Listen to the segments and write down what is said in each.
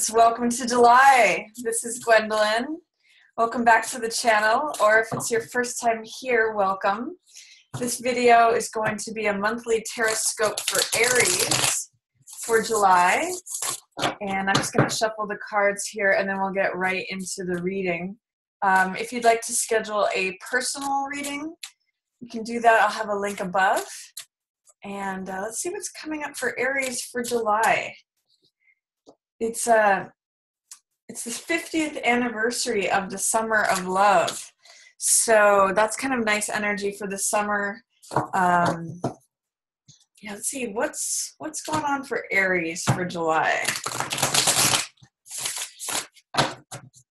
Aries, welcome to July. This is Gwendolyn. Welcome back to the channel, or if it's your first time here, welcome. This video is going to be a monthly Tarotscope for Aries for July. And I'm just going to shuffle the cards here and then we'll get right into the reading. If you'd like to schedule a personal reading, you can do that. I'll have a link above. And let's see what's coming up for Aries for July. It's the 50th anniversary of the Summer of Love. So that's kind of nice energy for the summer. Yeah, let's see what's going on for Aries for July.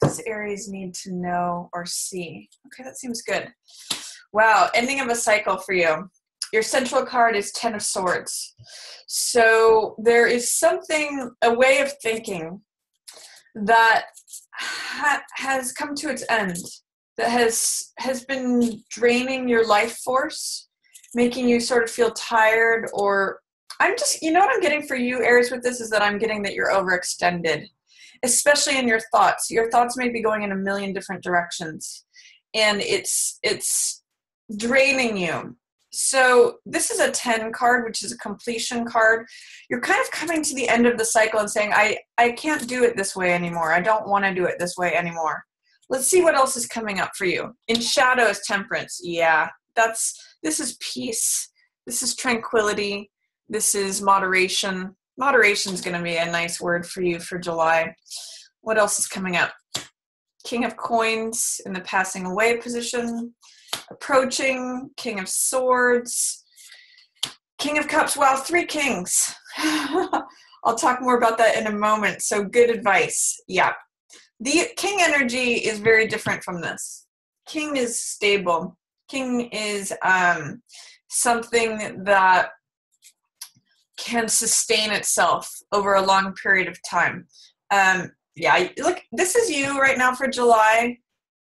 Does Aries need to know or see? Okay, that seems good. Wow, ending of a cycle for you. Your central card is Ten of Swords. So there is something, a way of thinking that has come to its end, that has been draining your life force, making you sort of feel tired, or you know what I'm getting for you, Aries, with this is that I'm getting that you're overextended, especially in your thoughts. Your thoughts may be going in a million different directions, and it's draining you. So this is a 10 card, which is a completion card. You're kind of coming to the end of the cycle and saying, I can't do it this way anymore. I don't want to do it this way anymore. Let's see what else is coming up for you. In shadow is Temperance. Yeah, this is peace. This is tranquility. This is moderation. Moderation is going to be a nice word for you for July. What else is coming up? King of Coins in the passing away position. Approaching, King of Swords, King of Cups. Wow, 3 kings. I'll talk more about that in a moment. So good advice. Yeah. The king energy is very different from this. King is stable. King is something that can sustain itself over a long period of time. Yeah, look, this is you right now for July.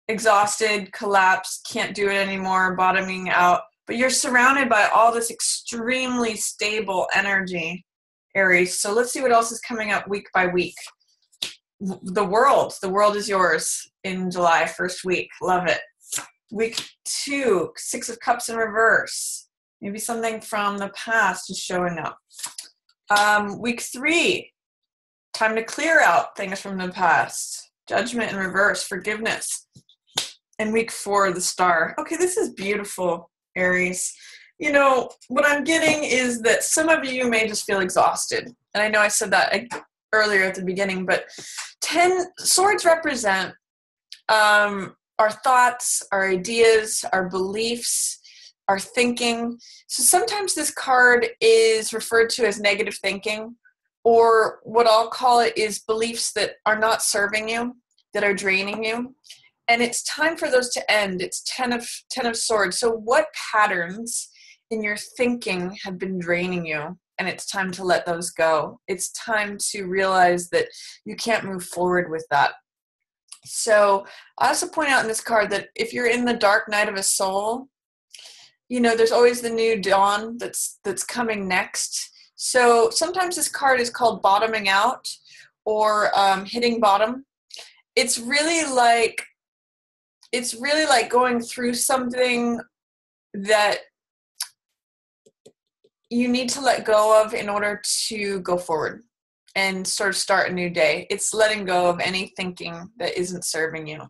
Exhausted, collapsed, can't do it anymore, bottoming out. But you're surrounded by all this extremely stable energy, Aries. So let's see what else is coming up week by week. The world is yours in July, first week. Love it. Week 2, 6 of Cups in reverse. Maybe something from the past is showing up. Week 3, time to clear out things from the past. Judgment in reverse, forgiveness. And week 4, the Star. Okay, this is beautiful, Aries. You know, what I'm getting is that some of you may just feel exhausted. And I know I said that earlier at the beginning, but 10 swords represent our thoughts, our ideas, our beliefs, our thinking. So sometimes this card is referred to as negative thinking, or what I'll call it is beliefs that are not serving you, that are draining you. And it's time for those to end. It's 10 of Swords. So what patterns in your thinking have been draining you? And it's time to let those go. It's time to realize that you can't move forward with that. So I also point out in this card that if you're in the dark night of a soul, you know, there's always the new dawn that's coming next. So sometimes this card is called bottoming out or hitting bottom. It's really like going through something that you need to let go of in order to go forward and sort of start a new day. It's letting go of any thinking that isn't serving you.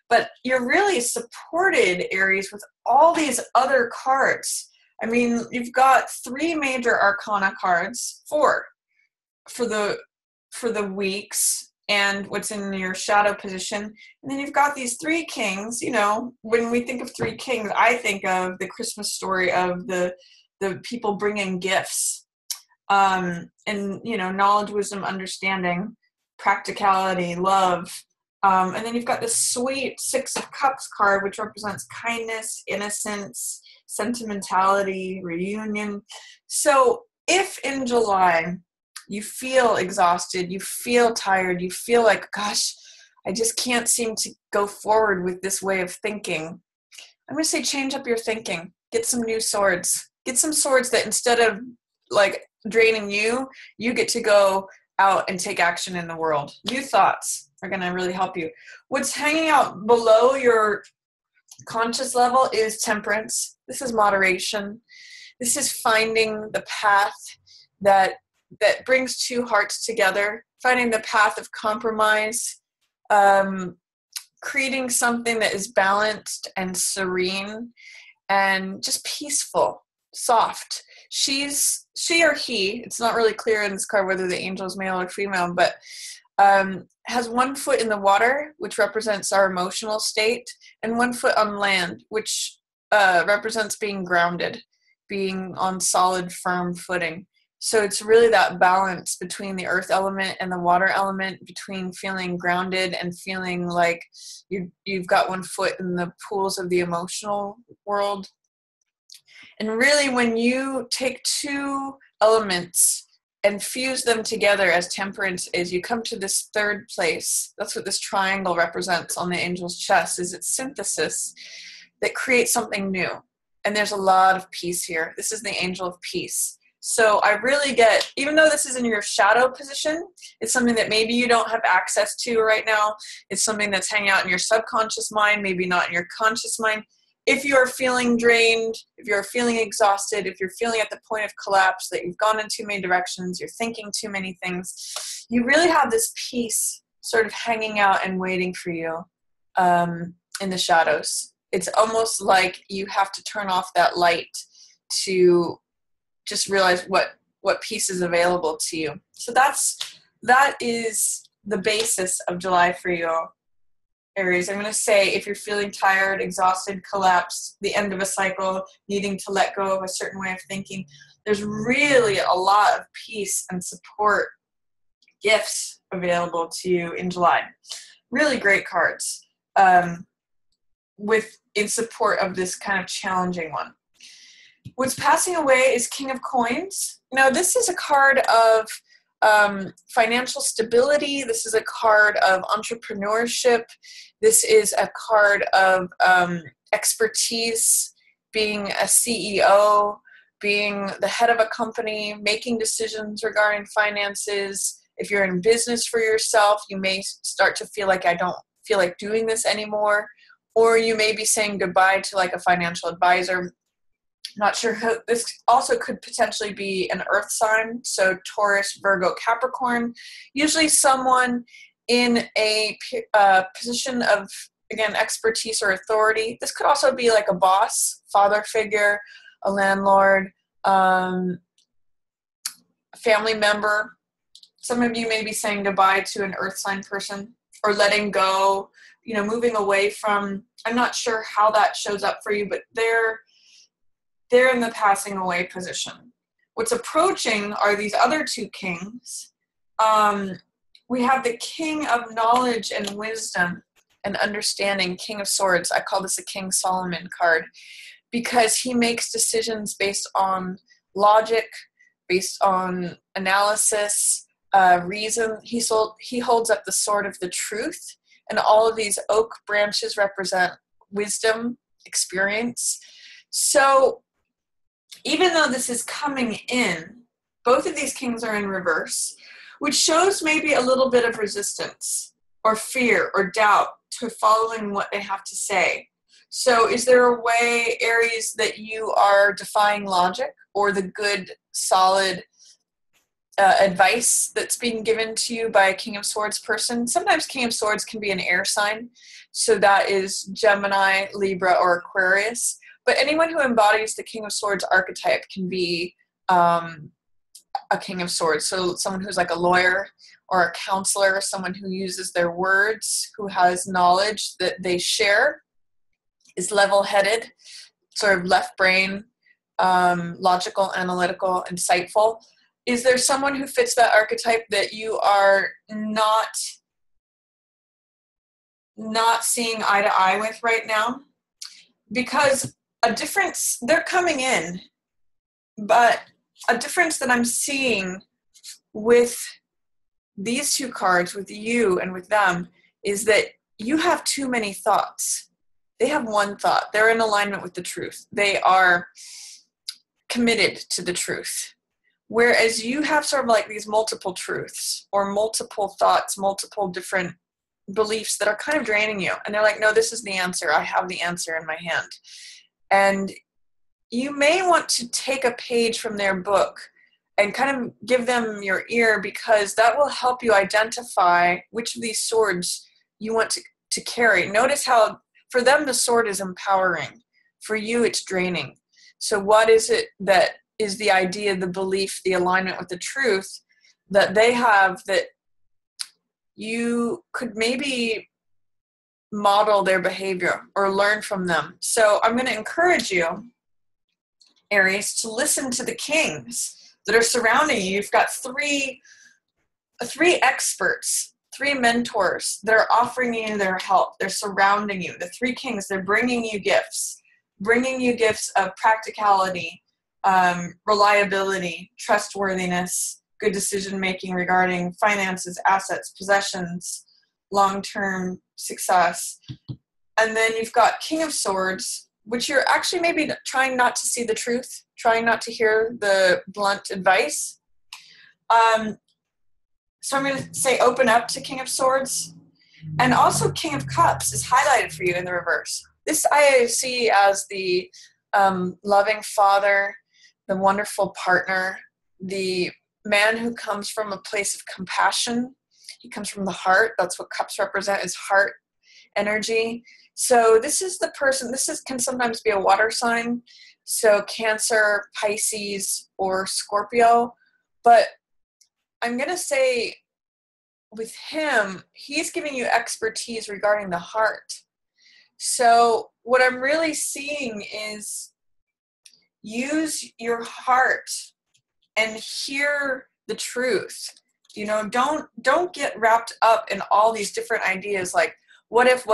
But you're really supported, Aries, with all these other cards. I mean, you've got 3 major Arcana cards, 4 for the weeks, and what's in your shadow position. And then you've got these 3 kings. You know, when we think of 3 kings, I think of the Christmas story of the people bringing gifts. And, you know, knowledge, wisdom, understanding, practicality, love. And then you've got this sweet 6 of Cups card, which represents kindness, innocence, sentimentality, reunion. So if in July you feel exhausted, you feel tired, you feel like, gosh, I just can't seem to go forward with this way of thinking, I'm going to say change up your thinking. Get some new swords. Get some swords that instead of like draining you, you get to go out and take action in the world. New thoughts are going to really help you. What's hanging out below your conscious level is temperance. This is moderation. This is finding the path that brings two hearts together, finding the path of compromise, creating something that is balanced and serene and just peaceful, soft. She or he, it's not really clear in this card whether the angel is male or female, but has one foot in the water, which represents our emotional state, and one foot on land, which represents being grounded, being on solid, firm footing. So it's really that balance between the earth element and the water element, between feeling grounded and feeling like you've got one foot in the pools of the emotional world. And really, when you take two elements and fuse them together as temperance is, you come to this third place. That's what this triangle represents on the angel's chest, is its synthesis that creates something new. And there's a lot of peace here. This is the angel of peace. So I really get, even though this is in your shadow position, it's something that maybe you don't have access to right now. It's something that's hanging out in your subconscious mind, maybe not in your conscious mind. If you're feeling drained, if you're feeling exhausted, if you're feeling at the point of collapse, that you've gone in too many directions, you're thinking too many things, you really have this peace sort of hanging out and waiting for you in the shadows. It's almost like you have to turn off that light to just realize what peace is available to you. So that is the basis of July for you, Aries. I'm going to say, if you're feeling tired, exhausted, collapsed, the end of a cycle, needing to let go of a certain way of thinking, there's really a lot of peace and support gifts available to you in July. Really great cards in support of this kind of challenging one. What's passing away is King of Coins. Now, this is a card of financial stability. This is a card of entrepreneurship. This is a card of expertise, being a CEO, being the head of a company, making decisions regarding finances. If you're in business for yourself, you may start to feel like, I don't feel like doing this anymore. Or you may be saying goodbye to like a financial advisor. Not sure who. This also could potentially be an earth sign, so Taurus, Virgo, Capricorn. Usually someone in a position of, again, expertise or authority. This could also be like a boss, father figure, a landlord, family member. Some of you may be saying goodbye to an earth sign person, or letting go, moving away from. I'm not sure how that shows up for you, but they're in the passing away position. What's approaching are these other two kings. We have the King of Knowledge and Wisdom and Understanding, King of Swords. I call this a King Solomon card because he makes decisions based on logic, based on analysis, reason. He holds up the sword of the truth, and all of these oak branches represent wisdom, experience. So even though this is coming in, both of these kings are in reverse, which shows maybe a little bit of resistance or fear or doubt to following what they have to say. So is there a way, Aries, that you are defying logic or the good, solid advice that's being given to you by a King of Swords person? Sometimes King of Swords can be an air sign, so that is Gemini, Libra, or Aquarius. But anyone who embodies the King of Swords archetype can be a King of Swords. So someone who's like a lawyer or a counselor, someone who uses their words, who has knowledge that they share, is level-headed, sort of left brain, logical, analytical, insightful. Is there someone who fits that archetype that you are not seeing eye to eye with right now? Because a difference, they're coming in, but a difference that I'm seeing with these two cards, with you and with them, is that you have too many thoughts. They have one thought. They're in alignment with the truth. They are committed to the truth. Whereas you have sort of like these multiple truths or multiple thoughts, multiple different beliefs that are kind of draining you. And they're like, no, this is the answer. I have the answer in my hand. And you may want to take a page from their book and kind of give them your ear, because that will help you identify which of these swords you want to carry. Notice how for them the sword is empowering. For you it's draining. So what is it that is the idea, the belief, the alignment with the truth that they have that you could maybe model their behavior or learn from them? So I'm going to encourage you, Aries, to listen to the kings that are surrounding you. You've got three experts, three mentors that are offering you their help. They're surrounding you. The three kings, they're bringing you gifts of practicality, reliability, trustworthiness, good decision-making regarding finances, assets, possessions, long-term success. And then you've got King of Swords, which you're actually maybe trying not to see the truth, trying not to hear the blunt advice. So I'm going to say open up to King of Swords. And also King of Cups is highlighted for you in the reverse. This I see as the loving father, the wonderful partner, the man who comes from a place of compassion. He comes from the heart. That's what cups represent, is heart energy. So this is the person, can sometimes be a water sign. So Cancer, Pisces, or Scorpio. But I'm going to say with him, he's giving you expertise regarding the heart. So what I'm really seeing is use your heart and hear the truth. You know, don't get wrapped up in all these different ideas like, what if?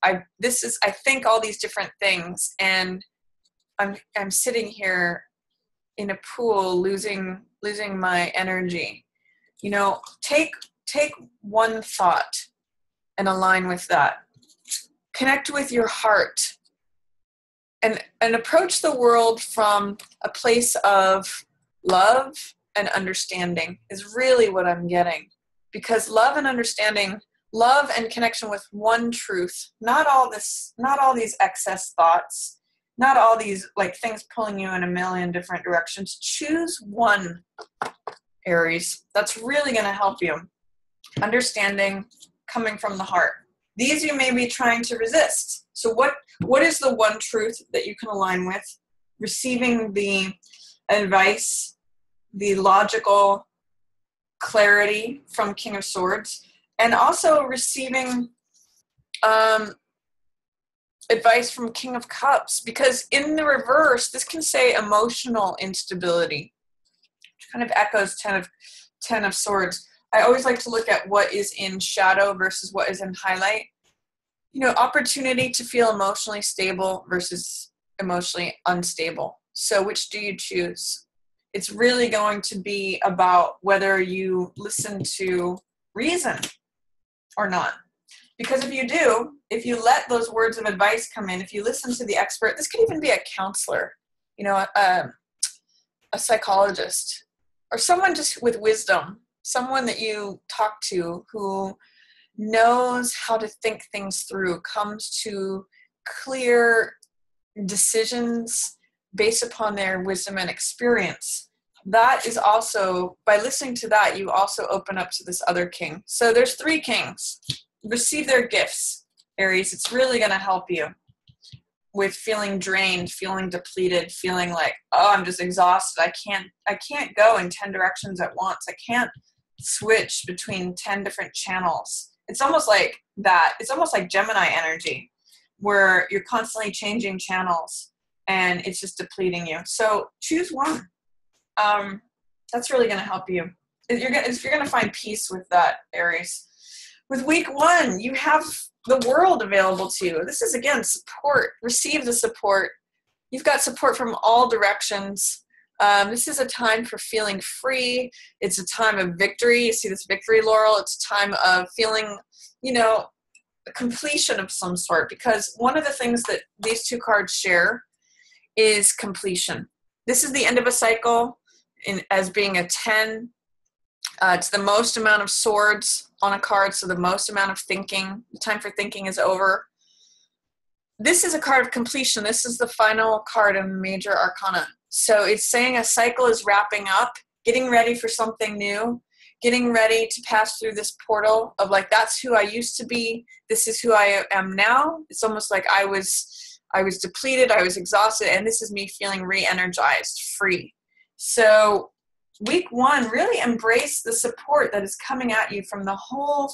I think all these different things, and I'm sitting here in a pool losing my energy. You know, take one thought and align with that. Connect with your heart and approach the world from a place of love and understanding is really what I'm getting. Because love and understanding, love and connection with one truth, not all these excess thoughts, not all these like things pulling you in a million different directions. Choose one, Aries. That's really going to help you. Understanding coming from the heart. These you may be trying to resist. So what is the one truth that you can align with? Receiving the advice, the logical clarity from King of Swords, and also receiving advice from King of Cups, because in the reverse, this can say emotional instability, which kind of echoes Ten of Swords. I always like to look at what is in shadow versus what is in highlight. You know, opportunity to feel emotionally stable versus emotionally unstable. So which do you choose? It's really going to be about whether you listen to reason or not. Because if you do, if you let those words of advice come in, if you listen to the expert, this could even be a counselor, you know, a psychologist, or someone just with wisdom, someone that you talk to who knows how to think things through, comes to clear decisions based upon their wisdom and experience. That is also, by listening to that, you also open up to this other king. So there's three kings. Receive their gifts, Aries. It's really going to help you with feeling drained, feeling depleted, feeling like, oh, I'm just exhausted. I can't go in 10 directions at once. I can't switch between 10 different channels. It's almost like that. It's almost like Gemini energy, where you're constantly changing channels and it's just depleting you. So choose one. That's really going to help you. If you're going to find peace with that, Aries. With week 1, you have the world available to you. This is, again, support. Receive the support. You've got support from all directions. This is a time for feeling free. It's a time of victory. You see this victory laurel. It's a time of feeling, you know, completion of some sort. Because one of the things that these two cards share is completion. This is the end of a cycle as being a 10. It's the most amount of swords on a card, so the most amount of thinking. The time for thinking is over. This is a card of completion. This is the final card in Major Arcana. So it's saying a cycle is wrapping up, getting ready for something new, getting ready to pass through this portal of like, that's who I used to be. This is who I am now. It's almost like I was depleted, I was exhausted, and this is me feeling re-energized, free. So week 1, really embrace the support that is coming at you from the whole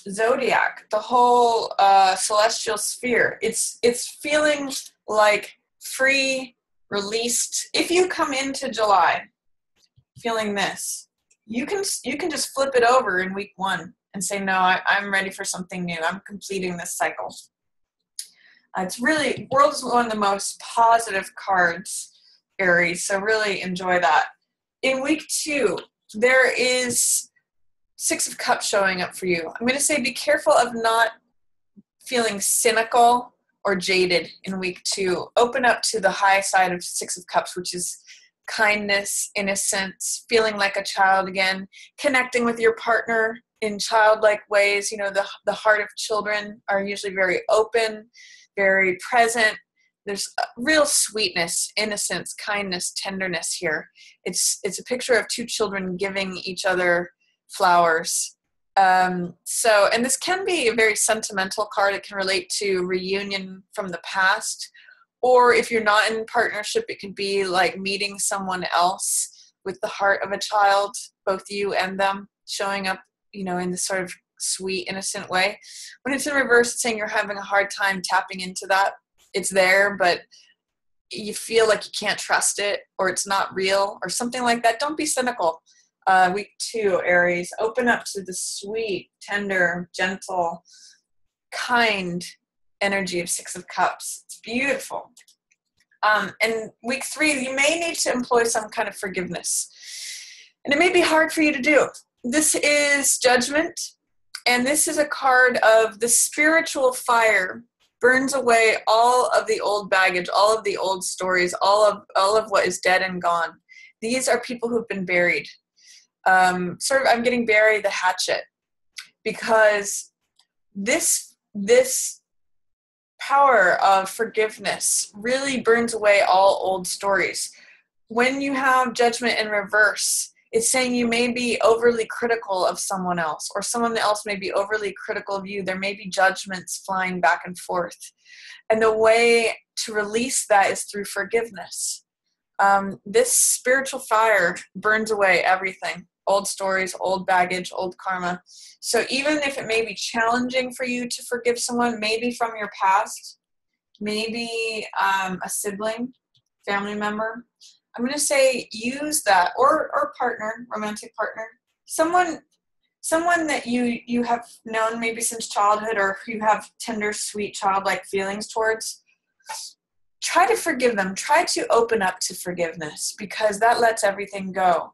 zodiac, the whole celestial sphere. It's feeling like free, released. If you come into July feeling this, you can just flip it over in week 1 and say, no, I'm ready for something new. I'm completing this cycle. It's really, World is one of the most positive cards, Aries, so really enjoy that. In week 2, there is 6 of Cups showing up for you. I'm going to say be careful of not feeling cynical or jaded in week 2. Open up to the high side of 6 of Cups, which is kindness, innocence, feeling like a child again, connecting with your partner in childlike ways. You know, the heart of children are usually very open, very present. There's real sweetness, innocence, kindness, tenderness here. It's a picture of 2 children giving each other flowers. And this can be a very sentimental card. It can relate to reunion from the past, or if you're not in partnership, it can be like meeting someone else with the heart of a child, both you and them, showing up, you know, in this sort of sweet, innocent way. When it's in reverse, it's saying you're having a hard time tapping into that. It's there, but you feel like you can't trust it, or it's not real, or something like that. Don't be cynical. Week 2, Aries, open up to the sweet, tender, gentle, kind energy of 6 of Cups. It's beautiful. And week 3, you may need to employ some kind of forgiveness. And it may be hard for you to do. This is Judgment, and this is a card of the spiritual fire burns away all of the old baggage, all of the old stories, all of what is dead and gone. These are people who've been buried. I'm getting bury the hatchet, because this power of forgiveness really burns away all old stories. When you have Judgment in reverse, it's saying you may be overly critical of someone else, or someone else may be overly critical of you. There may be judgments flying back and forth. And the way to release that is through forgiveness. This spiritual fire burns away everything. Old stories, old baggage, old karma. So even if it may be challenging for you to forgive someone, maybe from your past, maybe a sibling, family member, I'm going to say use that, or partner, romantic partner, someone that you have known maybe since childhood, or you have tender, sweet, childlike feelings towards. Try to forgive them. Try to open up to forgiveness, because that lets everything go.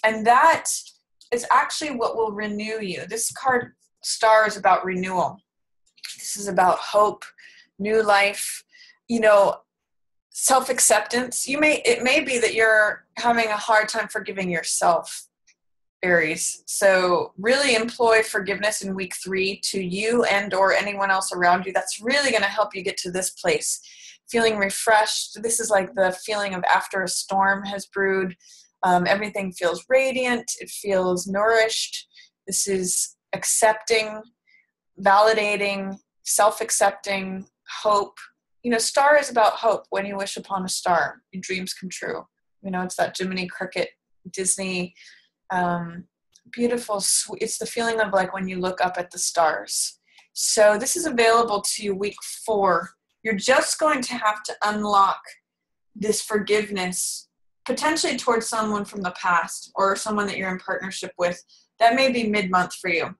And that is actually what will renew you. This card, Star, is about renewal. This is about hope, new life, you know, self-acceptance. It may be that you're having a hard time forgiving yourself, Aries. So really employ forgiveness in week 3 to you and or anyone else around you. That's really going to help you get to this place. Feeling refreshed. This is like the feeling of after a storm has brewed. Everything feels radiant. It feels nourished. This is accepting, validating, self-accepting, hope. You know, Star is about hope. When you wish upon a star, your dreams come true. You know, it's that Jiminy Cricket, Disney, beautiful, sweet. It's the feeling of like when you look up at the stars. So this is available to you week 4. You're just going to have to unlock this forgiveness, potentially towards someone from the past, or someone that you're in partnership with. That may be mid-month for you.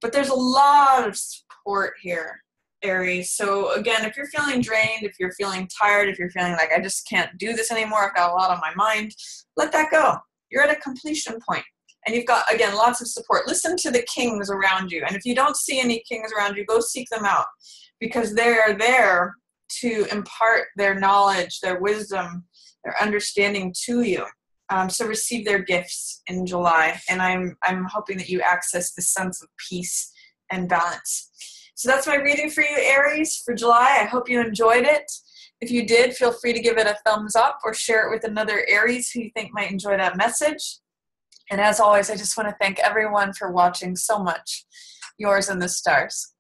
But there's a lot of support here, Aries. So again, if you're feeling drained, if you're feeling tired, if you're feeling like I just can't do this anymore, I've got a lot on my mind, let that go. You're at a completion point. And you've got, again, lots of support. Listen to the kings around you. And if you don't see any kings around you, go seek them out, because they're there to impart their knowledge, their wisdom, their understanding to you. So receive their gifts in July, and I'm hoping that you access this sense of peace and balance. So that's my reading for you, Aries, for July. I hope you enjoyed it. If you did, feel free to give it a thumbs up or share it with another Aries who you think might enjoy that message. And as always, I just want to thank everyone for watching so much. Yours and the stars.